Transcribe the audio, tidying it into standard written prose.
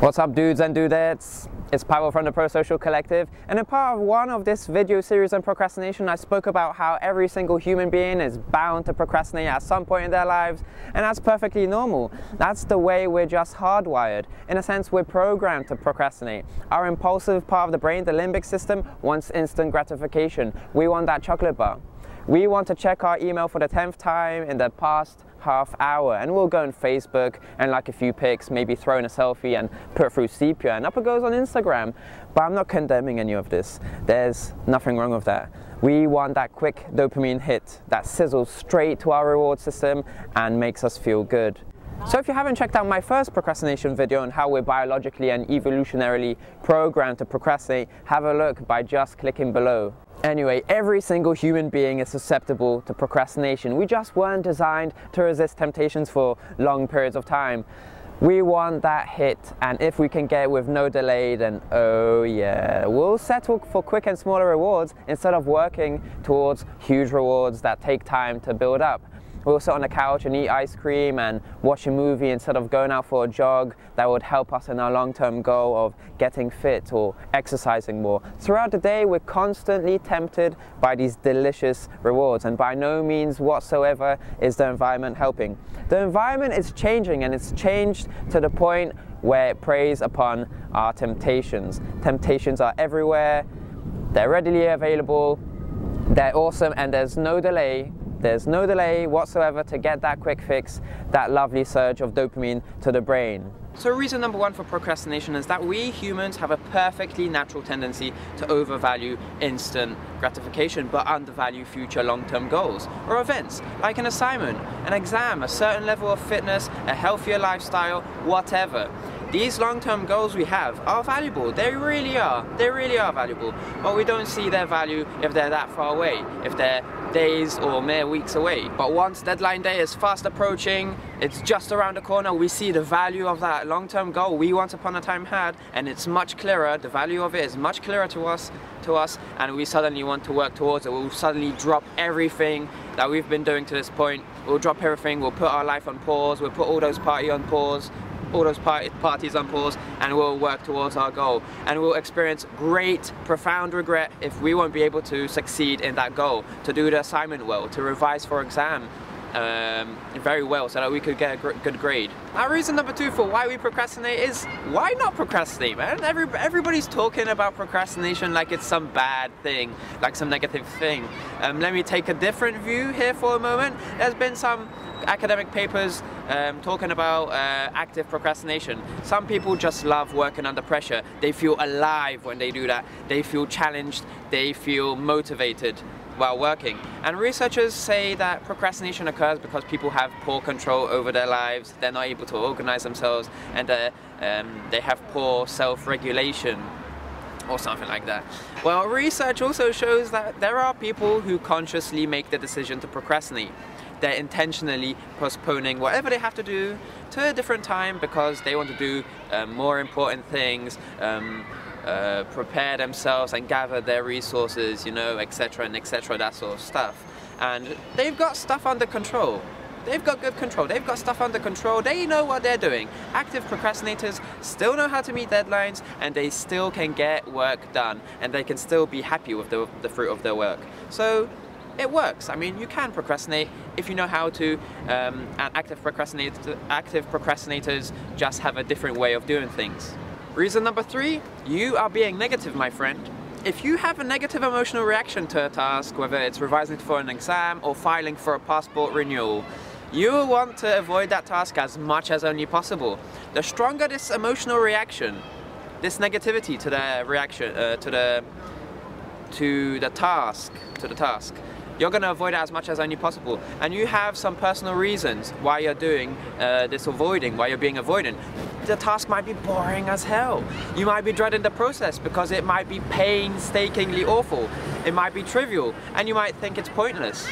What's up, dudes and dudettes? It's Pavel from the Prosocial Collective, and in part one of this video series on procrastination, I spoke about how every single human being is bound to procrastinate at some point in their lives, and that's perfectly normal. That's the way we're just hardwired. In a sense, we're programmed to procrastinate. Our impulsive part of the brain, the limbic system, wants instant gratification. We want that chocolate bar. We want to check our email for the 10th time in the past half hour, and we'll go on Facebook and like a few pics, maybe throw in a selfie and put through sepia, and up it goes on Instagram. But I'm not condemning any of this. There's nothing wrong with that. We want that quick dopamine hit that sizzles straight to our reward system and makes us feel good. So if you haven't checked out my first procrastination video on how we're biologically and evolutionarily programmed to procrastinate, have a look by just clicking below. Anyway, every single human being is susceptible to procrastination. We just weren't designed to resist temptations for long periods of time. We want that hit, and if we can get it with no delay, then oh yeah, we'll settle for quick and smaller rewards instead of working towards huge rewards that take time to build up. We'll sit on the couch and eat ice cream and watch a movie instead of going out for a jog that would help us in our long-term goal of getting fit or exercising more. Throughout the day, we're constantly tempted by these delicious rewards, and by no means whatsoever is the environment helping. The environment is changing, and it's changed to the point where it preys upon our temptations. Temptations are everywhere, they're readily available, they're awesome, and there's no delay. There's no delay whatsoever to get that quick fix, that lovely surge of dopamine to the brain. So reason number one for procrastination is that we humans have a perfectly natural tendency to overvalue instant gratification but undervalue future long-term goals or events like an assignment, an exam, a certain level of fitness, a healthier lifestyle, whatever. These long-term goals we have are valuable. They really are. They really are valuable. But we don't see their value if they're that far away, if they're days or mere weeks away. But once deadline day is fast approaching, it's just around the corner, we see the value of that long-term goal we once upon a time had, and it's much clearer. The value of it is much clearer to us, and we suddenly want to work towards it. We'll suddenly drop everything that we've been doing to this point. We'll drop everything. We'll put our life on pause. We'll put all those parties on pause, and we'll work towards our goal. And we'll experience great, profound regret if we won't be able to succeed in that goal, to do the assignment well, to revise for exam very well so that we could get a good grade. Now, reason number two for why we procrastinate is, why not procrastinate, man? Everybody's talking about procrastination like it's some bad thing, like some negative thing. Let me take a different view here for a moment. There's been some academic papers talking about active procrastination. Some people just love working under pressure. They feel alive when they do that. They feel challenged. They feel motivated while working. And researchers say that procrastination occurs because people have poor control over their lives. They're not able to organize themselves, and they have poor self-regulation or something like that. Well, research also shows that there are people who consciously make the decision to procrastinate. They're intentionally postponing whatever they have to do to a different time because they want to do more important things, prepare themselves and gather their resources, you know, etc. and etc., that sort of stuff. And they've got stuff under control. They've got good control. They've got stuff under control. They know what they're doing. Active procrastinators still know how to meet deadlines, and they still can get work done, and they can still be happy with the fruit of their work. So it works. I mean, you can procrastinate if you know how to, and active procrastinators just have a different way of doing things. Reason number three, you are being negative, my friend. If you have a negative emotional reaction to a task, whether it's revising for an exam or filing for a passport renewal, you will want to avoid that task as much as only possible. The stronger this emotional reaction, this negativity to the reaction, to the task, you're going to avoid it as much as only possible. And you have some personal reasons why you're doing this avoiding, why you're being avoidant. The task might be boring as hell. You might be dreading the process because it might be painstakingly awful. It might be trivial, and you might think it's pointless.